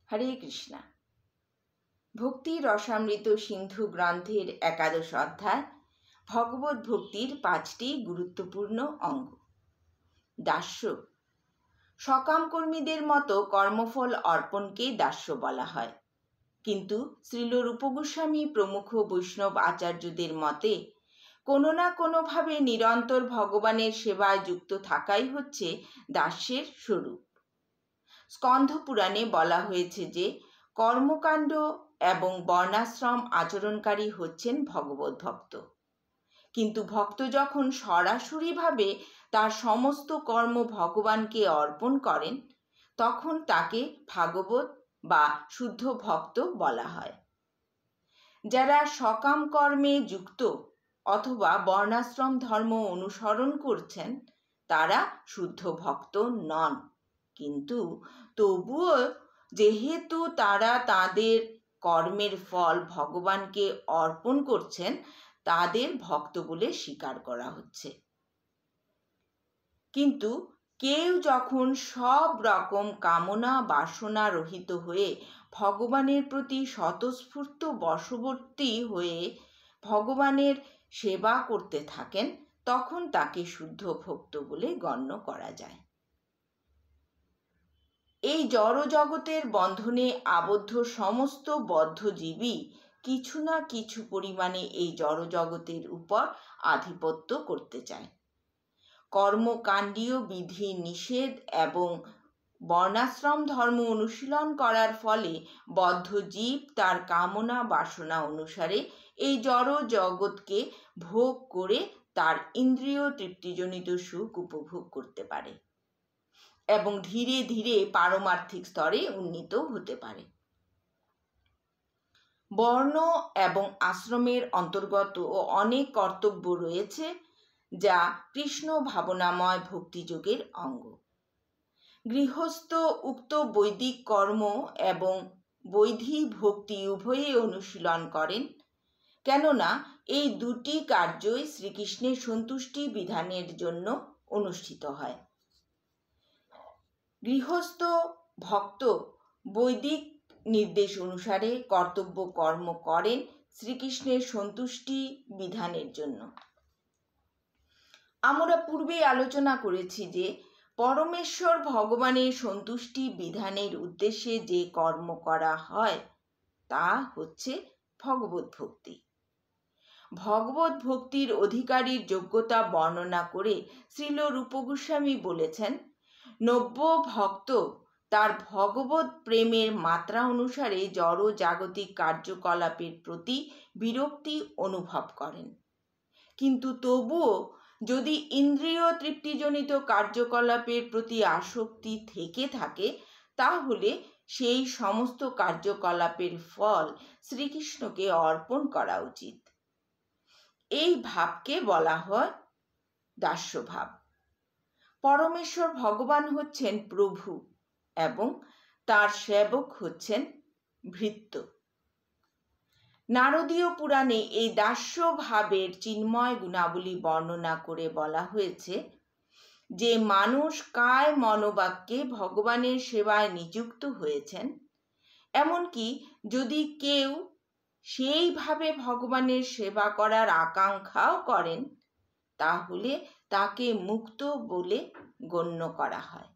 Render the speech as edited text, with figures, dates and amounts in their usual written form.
হরে কৃষ্ণা। ভক্তি রসামৃত সিন্ধু গ্রন্থের 11 অধ্যায় ভগবত ভক্তির 5টি গুরুত্বপূর্ণ অঙ্গ। দাস্য। সকাম কর্মীদের মতো কর্মফল অর্পণকে দাস্য বলা হয়, কিন্তু শ্রীল রূপ গোস্বামী প্রমুখ বৈষ্ণব আচার্যদের মতে কোনো না কোনোভাবে নিরন্তর ভগবানের সেবায় যুক্ত থাকাই হচ্ছে দাস্যের স্বরূপ। স্কন্ধ পুরাণে বলা হয়েছে যে কর্মকাণ্ড এবং বর্ণাশ্রম আচরণকারী হচ্ছেন ভগবত ভক্ত, কিন্তু ভক্ত যখন সরাসরিভাবে তার সমস্ত কর্ম ভগবানকে অর্পণ করেন তখন তাকে ভাগবত বা শুদ্ধ ভক্ত বলা হয়। যারা সকাম কর্মে যুক্ত অথবা বর্ণাশ্রম ধর্ম অনুসরণ করছেন তারা শুদ্ধ ভক্ত নন, কিন্তু তবুও যেহেতু তারা তাদের কর্মের ফল ভগবানকে অর্পণ করছেন তাদের ভক্ত বলে স্বীকার করা হচ্ছে। কিন্তু কেউ যখন সব রকম কামনা বাসনা রহিত হয়ে ভগবানের প্রতি স্বতঃস্ফূর্ত বশবর্তী হয়ে ভগবানের সেবা করতে থাকেন তখন তাকে শুদ্ধ ভক্ত বলে গণ্য করা যায়। এই জড় জগতের বন্ধনে আবদ্ধ সমস্ত বদ্ধজীবী কিছু না কিছু পরিমাণে এই জড় জগতের উপর আধিপত্য করতে চায়। কর্মকাণ্ডীয় বিধি নিষেধ এবং বর্ণাশ্রম ধর্ম অনুশীলন করার ফলে বদ্ধ জীব তার কামনা বাসনা অনুসারে এই জড় জগৎকে ভোগ করে তার ইন্দ্রিয় তৃপ্তিজনিত সুখ উপভোগ করতে পারে এবং ধীরে ধীরে পারমার্থিক স্তরে উন্নীত হতে পারে। বর্ণ এবং আশ্রমের অন্তর্গত অনেক কর্তব্য রয়েছে যা কৃষ্ণ ভাবনাময় ভক্তিযোগের অঙ্গ। গৃহস্থ উক্ত বৈদিক কর্ম এবং বৈধি ভক্তি উভয়ে অনুশীলন করেন, কেননা এই দুটি কার্যই শ্রীকৃষ্ণের সন্তুষ্টি বিধানের জন্য অনুষ্ঠিত হয়। গৃহস্থ ভক্ত বৈদিক নির্দেশ অনুসারে কর্তব্য কর্ম করেন শ্রীকৃষ্ণের সন্তুষ্টি বিধানের জন্য। আমরা পূর্বে আলোচনা করেছি যে পরমেশ্বর ভগবানের সন্তুষ্টি বিধানের উদ্দেশ্যে যে কর্ম করা হয় তা হচ্ছে ভগবত ভক্তি। ভগবত ভক্তির অধিকারীর যোগ্যতা বর্ণনা করে শ্রীল রূপ গোস্বামী বলেছেন, নব্য ভক্ত তার ভগবত প্রেমের মাত্রা অনুসারে জড় জাগতিক কার্যকলাপের প্রতি বিরক্তি অনুভব করেন, কিন্তু তবুও যদি ইন্দ্রিয় তৃপ্তিজনিত কার্যকলাপের প্রতি আসক্তি থেকে থাকে তাহলে সেই সমস্ত কার্যকলাপের ফল শ্রীকৃষ্ণকে অর্পণ করা উচিত। এই ভাবকে বলা হয় দাস্যভাব। পরমেশ্বর ভগবান হচ্ছেন প্রভু এবং তার সেবক হচ্ছেন ভৃত্য। নারদীয় পুরাণে এই দাস্য ভাবের চিন্ময় গুণাবলী বর্ণনা করে বলা হয়েছে যে মানুষ কায় মনোবাক্যে ভগবানের সেবায় নিযুক্ত হয়েছেন, এমনকি যদি কেউ সেইভাবে ভগবানের সেবা করার আকাঙ্ক্ষাও করেন তাহলে তাকে মুক্ত বলে গণ্য করা হয়।